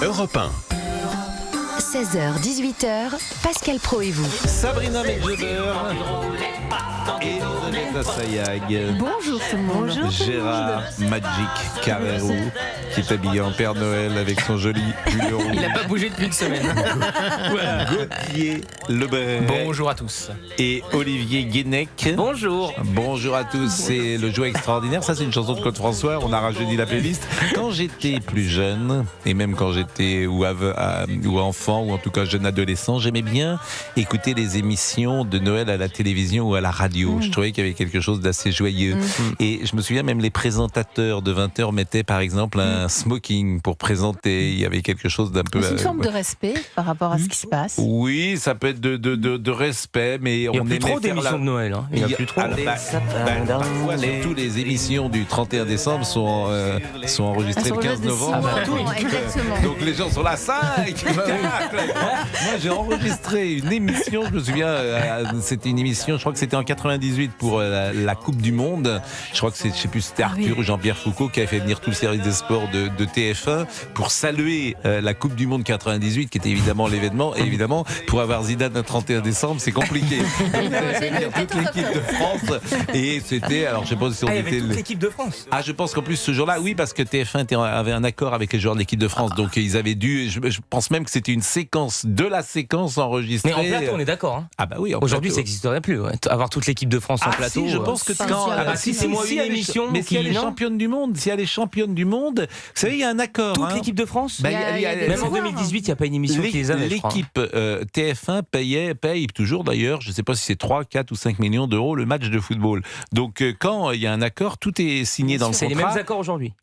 Europe 1. 16h-18h, Pascal Pro et vous. Sabrina Medjeber et Elisabeth Assayag. Bonjour tout le monde. Bonjour. Gérard Magic Carrero qui est habillé en Père Noël avec son joli pull rouge. Il n'a pas bougé depuis une semaine. Gauthier Lebray. Bonjour à tous. Et Olivier Guénec. Bonjour. Bonjour à tous, c'est le jouet extraordinaire. Ça, c'est une chanson de Claude François. On a rajeuni la playlist. Quand j'étais plus jeune, et même quand j'étais ou enfant, ou en tout cas jeune adolescent, j'aimais bien écouter les émissions de Noël à la télévision ou à la radio. Je trouvais qu'il y avait quelque chose d'assez joyeux. Et je me souviens, même les présentateurs de 20h mettaient par exemple un smoking pour présenter. Il y avait quelque chose d'un peu... C'est une forme de respect par rapport à ce qui se passe. Oui, ça peut être de respect, mais il n'y a plus trop d'émissions de Noël. Hein. Il n'y a plus trop. Parfois, surtout les émissions du 31 décembre sont enregistrées le 15 novembre. Donc les gens sont là, 5, 4. Moi, j'ai enregistré une émission, je me souviens, c'était une émission, je crois que c'était en 98 pour la Coupe du Monde. Je crois que je sais plus, c'était Arthur ou Jean-Pierre Foucault qui avait fait venir tout le service des sports de TF1 pour saluer la Coupe du Monde 98, qui était évidemment l'événement. Et évidemment, pour avoir Zidane un 31 décembre, c'est compliqué. Donc, il avait fait venir toute l'équipe de France. Et c'était, alors je sais pas si on il y était... avait toute l'équipe de France. Ah, je pense qu'en plus, ce jour-là, oui, parce que TF1 avait un accord avec les joueurs de l'équipe de France. Donc, ils avaient dû, je pense même que c'était une séquence de la séquence enregistrée. Mais en plateau, on est d'accord. Hein. Ah bah oui. Aujourd'hui, ça n'existerait plus. Ouais. Avoir toute l'équipe de France en plateau. Si, je pense que si c'est moi une émission, mais si elle est championne du monde, vous savez, il y a un accord. Toute l'équipe de France. Même en 2018, il n'y a pas une émission qui les avait. L'équipe TF1 paye toujours d'ailleurs, je ne sais pas si c'est 3, 4 ou 5 millions d'euros le match de football. Donc quand il y a un accord, tout est signé dans le contrat. C'est les mêmes accords aujourd'hui.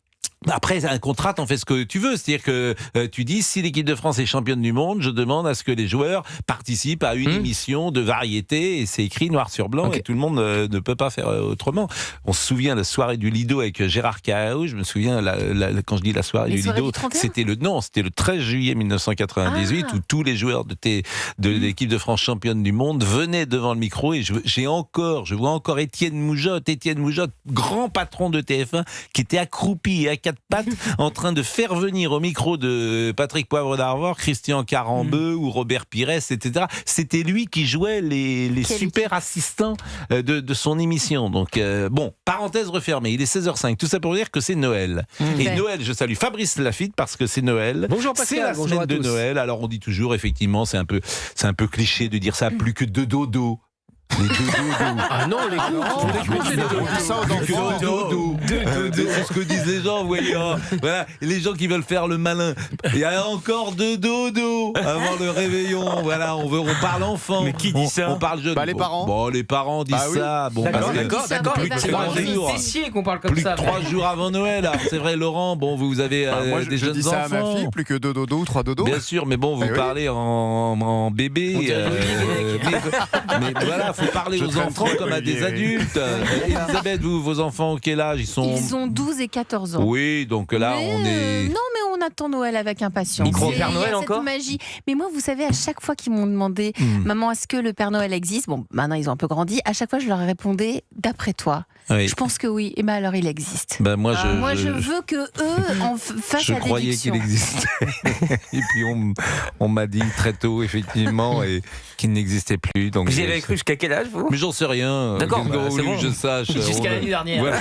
Après, un contrat, t'en fais ce que tu veux. C'est-à-dire que tu dis, si l'équipe de France est championne du monde, je demande à ce que les joueurs participent à une émission de variété, et c'est écrit noir sur blanc, et tout le monde ne peut pas faire autrement. On se souvient de la soirée du Lido avec Gérard Carrero. Je me souviens, quand je dis la soirée du Lido, c'était le 13 juillet 1998, où tous les joueurs de l'équipe de France championne du monde venaient devant le micro, et je vois encore Étienne Moujotte, grand patron de TF1, qui était accroupi à quatre pattes en train de faire venir au micro de Patrick Poivre d'Arvor, Christian Carambeu ou Robert Pires, etc. C'était lui qui jouait les super assistants de son émission. Donc bon, parenthèse refermée, il est 16h05, tout ça pour dire que c'est Noël. Et Noël, je salue Fabrice Lafitte parce que c'est Noël. Bonjour Pascal, c'est la semaine de Noël. Alors on dit toujours, effectivement, c'est un peu cliché de dire ça, plus que deux dodos. Les deux dodos. Ah non, c'est ce que disent les gens, vous voyez. Voilà, les gens qui veulent faire le malin. Il y a encore deux dodos avant le réveillon. Voilà, on parle enfant. Mais qui dit ça? On parle jeune. Les parents. Bon, les parents disent ça. Bon, d'accord. Plus que 3 jours. Qu'on parle comme plus ça. Que 3 jours avant Noël. Alors, c'est vrai, Laurent. Bon, vous avez moi, des jeunes dis enfants. Ça à ma fille, plus que 2 dodos ou 3 dodos. Bien sûr, mais bon, vous parlez en bébé. Mais voilà, faut parler aux enfants comme à des adultes. Elisabeth, vos enfants, quel âge ils ont 12 et 14 ans. Oui, donc là, on est... Non, mais on attend Noël avec impatience. Micro Père Noël encore cette magie. Mais moi, vous savez, à chaque fois qu'ils m'ont demandé Maman, est-ce que le Père Noël existe? Bon, maintenant, ils ont un peu grandi. À chaque fois, je leur répondais d'après toi. Oui. Je pense que oui. Et bien alors, il existe. Moi, je veux que eux en fassent la déduction. Je croyais qu'il existait. Et puis, on m'a dit très tôt, effectivement, et qu'il n'existait plus. Donc, vous y avez cru jusqu'à quel âge, vous? Mais j'en sais rien. D'accord, c'est bon. Je sache. Jusqu'à l'année dernière. Voilà,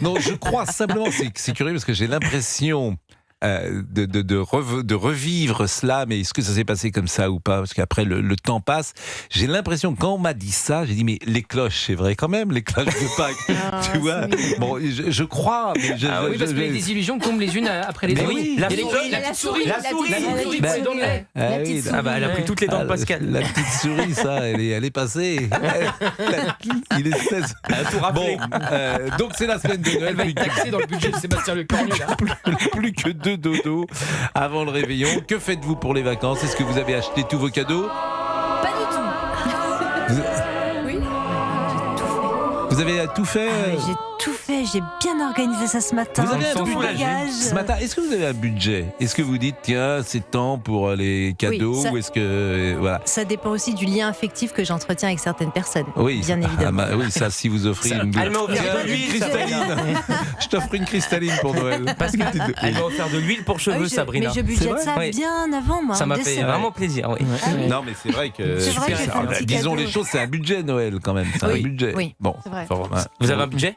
non, je crois simplement, c'est curieux parce que j'ai l'impression de revivre cela, mais est-ce que ça s'est passé comme ça ou pas? Parce qu'après le temps passe, j'ai l'impression, quand on m'a dit ça, j'ai dit mais les cloches, c'est vrai quand même, les cloches de Pâques, tu vois. Bon, je crois, mais oui, parce que les désillusions tombent les unes après les autres. Oui, la souris, elle a pris toutes les dents de Pascal. La petite souris, ça, elle est passée. Il est 16. Bon, donc c'est la semaine de Noël. Elle va être taxée dans le budget de Sébastien Lecornu. Plus que 2 dodo avant le réveillon. Que faites-vous pour les vacances? Est-ce que vous avez acheté tous vos cadeaux? Pas du tout. Oui. Vous avez tout fait J'ai tout fait, j'ai bien organisé ça ce matin. Vous avez un Tout budget bagage. ce matin. Est-ce que vous avez un budget? Est-ce que vous dites tiens c'est temps pour les cadeaux Oui, ça- ou est-ce que voilà? Ça dépend aussi du lien affectif que j'entretiens avec certaines personnes. Oui, bien évidemment. oui, ça si vous offrez une Elle m'a offert Tiens, de l'huile, une cristalline. Je t'offre une cristalline pour Noël. Parce qu'elle m'a offert de l'huile pour Ah cheveux, oui, Sabrina. Mais je budgète vrai ça Oui. bien avant, moi. Ça en m'a fait décembre. vraiment plaisir. Oui. Non mais c'est vrai que C'est vrai que j'ai fait un petit disons cadeau. les choses, c'est un budget Noël quand même. C'est un Oui, budget. oui. Bon. C'est vrai. Enfin, ouais. Vous avez un budget?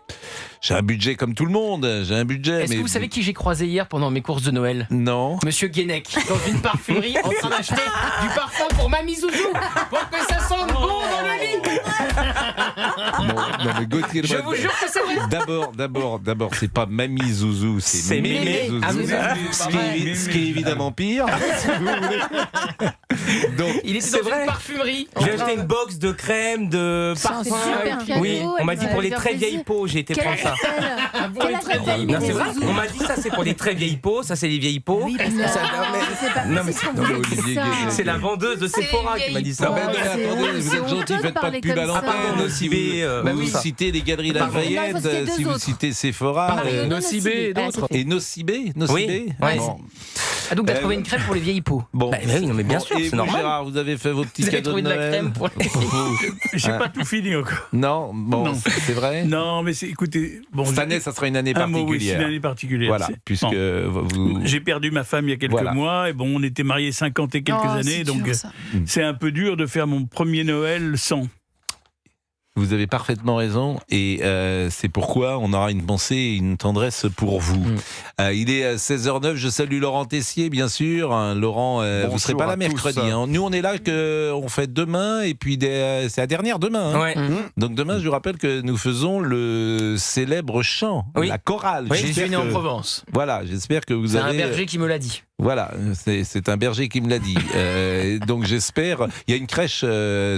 J'ai un budget comme tout le monde. J'ai un budget. Est-ce que vous savez qui j'ai croisé hier pendant mes courses de Noël? Non. Monsieur Guénec, dans une parfumerie, en train d'acheter du parfum pour Mamie Zouzou, pour que ça sente bon dans le lit. Non mais Gauthier Je vous jure que c'est vrai. D'abord, c'est pas Mamie Zouzou, c'est C'est Mémé Mémé. Zouzou. Ah, vous avez vu, Ce qui est évidemment pire. Si vous voulez. Donc, Il était C'est dans vrai. une parfumerie. J'ai acheté une box de crème, de C'est un parfum. super cadeau, Oui, on m'a elle dit va pour les faire très plaisir. vieilles peaux, j'ai été Quel prendre ça. âge Pour les a-t-elle très vieilles Non, Mémé c'est vrai. Zouzou On m'a dit ça, c'est pour les très vieilles peaux. Ça, c'est les vieilles peaux. Oui, parce que- Ça- C'est pas Non, mais possible non, qu'on mais vous dise Olivier ça. Guéguet, C'est la vendeuse de Sephora qui m'a dit ça. non, mais Oh, c'est attendez, honteux, vous c'est êtes gentil, honteux de faites pas de parler pub à comme ça. l'antenne. Ah, pardon, Si Nocibé, vous, oui. vous citez les galeries Pardon. Lafayette, Non, il faut citer si deux vous autres. citez Sephora. Mario Nocibé et Nocibé. d'autres. Et Nocibé Oui, ouais. Bon. Ah, donc, t'as trouvé une crème pour les vieilles peaux. Bon. Bah, oui, non, mais bien Bon, sûr, et c'est vous, normal. Gérard, vous avez fait vos petits Vous avez cadeaux trouvé de de la Noël. crème pour les J'ai pas tout fini encore. Non, bon, Non. c'est vrai. Non, mais écoutez, bon, Cette année, ça sera une année un mot, oui, c'est particulière. une année particulière. Voilà, C'est- puisque bon. vous. J'ai perdu ma femme il y a quelques Voilà. mois, et bon, on était mariés 50 et quelques Oh, années, c'est donc dur, ça. c'est un peu dur de faire mon premier Noël sans. Vous avez parfaitement raison et c'est pourquoi on aura une pensée et une tendresse pour vous. Il est 16h09, je salue Laurent Tessier bien sûr. Laurent, vous ne serez pas là à mercredi. tous. Hein. Nous on est là, on fait demain et puis c'est la dernière demain. Hein. Ouais. Donc demain je vous rappelle que nous faisons le célèbre chant, Oui. la chorale. Oui, J'espère Jésus né en que- Provence. Voilà, j'espère que vous C'est un avez... berger qui me l'a dit. Voilà, c'est un berger qui me l'a dit. Donc j'espère... Il y a une crèche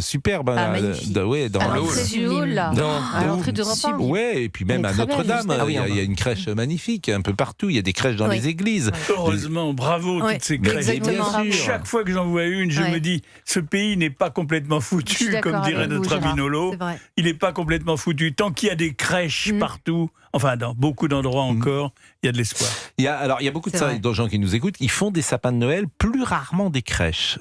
superbe. Ah, magnifique. Dans À le hall. l'entrée du hall, là. Non. À l'entrée de repas. Ouais, et puis même Elle est à très belle, Notre-Dame, juste à- il y a une crèche magnifique un peu partout. Il y a des crèches dans Oui. les églises. Heureusement, bravo Ouais. toutes ces Mais crèches. exactement. bien sûr. Chaque fois que j'en vois une, je Ouais. me dis, ce pays n'est pas complètement Je suis foutu, d'accord comme dirait avec vous, notre ami Gérard. Nolo. C'est vrai. Il n'est pas complètement foutu. Tant qu'il y a des crèches Mm. partout, enfin dans beaucoup d'endroits encore, il y a de l'espoir. Il y a beaucoup de C'est vrai. de gens qui nous écoutent. Ils font des sapins de Noël, plus rarement des crèches.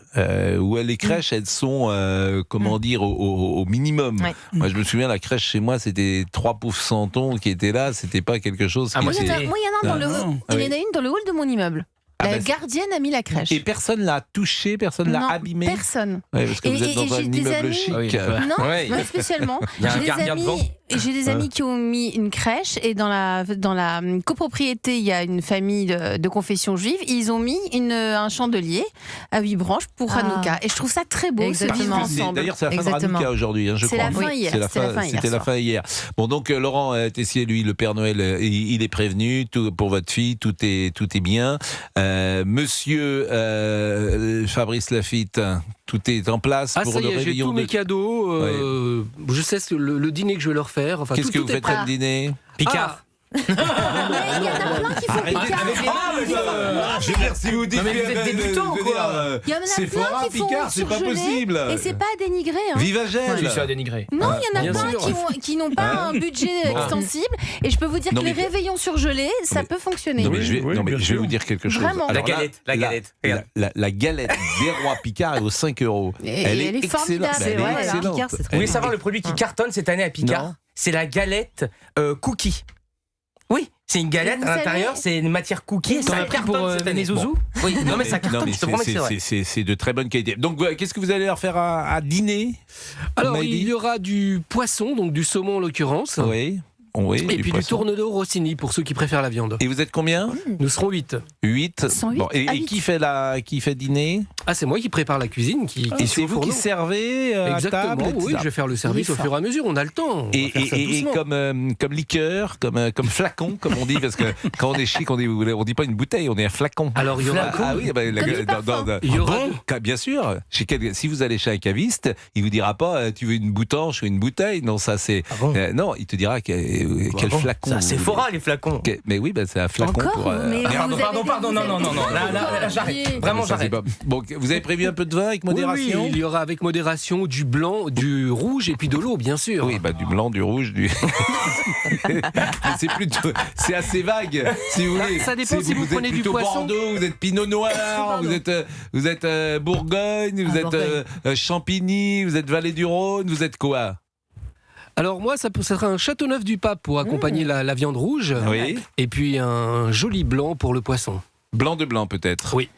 Où les crèches, elles sont, comment dire, au minimum. Ouais. Moi, je me souviens, la crèche chez moi, c'était 3 pauvres santons qui étaient là. C'était pas quelque chose Ah, qui moi, était... Il y en a un dans le Ah, hall. non. Il y Oui. en a une dans le hall de mon immeuble. Ah, La bah, gardienne a mis la crèche. Et personne l'a touché, personne l'a Non, abîmé. personne. Ouais, parce que vous Et- êtes dans et un j'ai des immeuble amis- chic. Ah oui, Non, Ouais. pas spécialement. Il y a un J'ai des gardien devant. amis, j'ai des amis qui ont mis une crèche et dans la copropriété, il y a une famille de confession juive. Ils ont mis un chandelier à 8 branches pour Ah. Hanouka. Et je trouve ça très beau, ce Exactement. vivre C'est- ensemble. D'ailleurs, c'est la fin de Exactement. Hanouka aujourd'hui, hein, je C'est crois. la fin hier, C'est la c'était la fin- fin hier C'était la soir. fin hier. Bon, donc Laurent Tessier, lui, le Père Noël, il est prévenu pour votre fille, tout est bien. Monsieur Fabrice Lafitte, tout est en place Ah pour ça le y est, j'ai réveillon tous de... mes cadeaux. Je sais le dîner que je vais leur faire. Enfin, Qu'est-ce tout- que tout vous est faites prêt. comme dîner? Picard. Mais il y en a plein qui font Picard. Je veux dire, si vous dites Non, mais vous êtes débutant, quoi. Il y en a Sephora, plein qui font Picard, c'est pas surgelé. possible. Et c'est pas à dénigrer. Hein. Viva Je suis Gel. sûr à dénigrer. Non, il y en a Bien plein sûr. qui n'ont pas un budget extensible. Et je peux vous dire Non, que les mais- réveillons surgelés, ça mais- peut fonctionner. Non, mais je vais, Oui, non, mais bien je vais sûr. vous dire quelque chose. Vraiment. La Alors là, galette, la galette. La, Regarde. la galette des rois Picard est aux 5 €. Et Elle elle est excellente. formidable, Elle c'est est vrai, la excellente. Picard, c'est trop Vous Elle voulez est- savoir le produit qui cartonne cette année à Picard? Non. C'est la galette cookie. Oui, c'est une galette Mais vous à l'intérieur, savez- c'est une matière cookie. T'en Ça as pris pour cartonne cette année. Méné Zouzou? Oui, non mais ça cartonne, Non, mais je te promets que c'est vrai. c'est de très bonne qualité. Donc, qu'est-ce que vous allez leur faire à dîner? Alors, On m'a il dit. y aura du poisson, donc du saumon en l'occurrence. Oui. Oui, Et puis du poisson. tournedo Rossini pour ceux qui préfèrent la viande. Et vous êtes combien? Nous serons 8. 8. 108 Bon, et à et 8. qui fait dîner? Ah, c'est moi qui prépare la cuisine. Qui Et suis c'est au vous qui fourneau. servez à Exactement, table, oui, etc. je vais faire le service Il est au fur et à mesure, on a le temps. On va Et, faire ça et doucement. comme liqueur, comme flacon, comme on dit, parce que quand on est chic, on dit pas une bouteille, on est un flacon. Alors, il y aura, Ah oui, bah, Comme du parfum. il y aura bien sûr. Si vous allez chez un caviste, il vous dira pas tu veux une boutanche ou une bouteille. Non, ça c'est. Ah bon Non, il te dira quel bon flacon. Ça, vous c'est voulez. Sephora, les flacons. Mais oui, bah, c'est un flacon Encore pour. mais vous Pardon, avez pardon, des- pardon, vous non, avez non, des non, là, gens j'arrête. oubliés. Vraiment, Ça, c'est j'arrête. pas- Bon, Vous avez prévu un peu de vin avec Oui, modération? oui, il y aura avec modération du blanc, du rouge et puis de l'eau, bien sûr. Oui, du blanc, du rouge, du. C'est assez vague, si vous voulez. Ça dépend si vous prenez êtes du plutôt poisson. Bordeaux, vous êtes Pinot Noir, vous êtes Bourgogne, vous êtes Champigny, vous êtes Vallée du Rhône, vous êtes quoi? Alors moi, ça sera un Châteauneuf du Pape pour accompagner la viande rouge. Oui. Et puis un joli blanc pour le poisson. Blanc de blanc peut-être. Oui.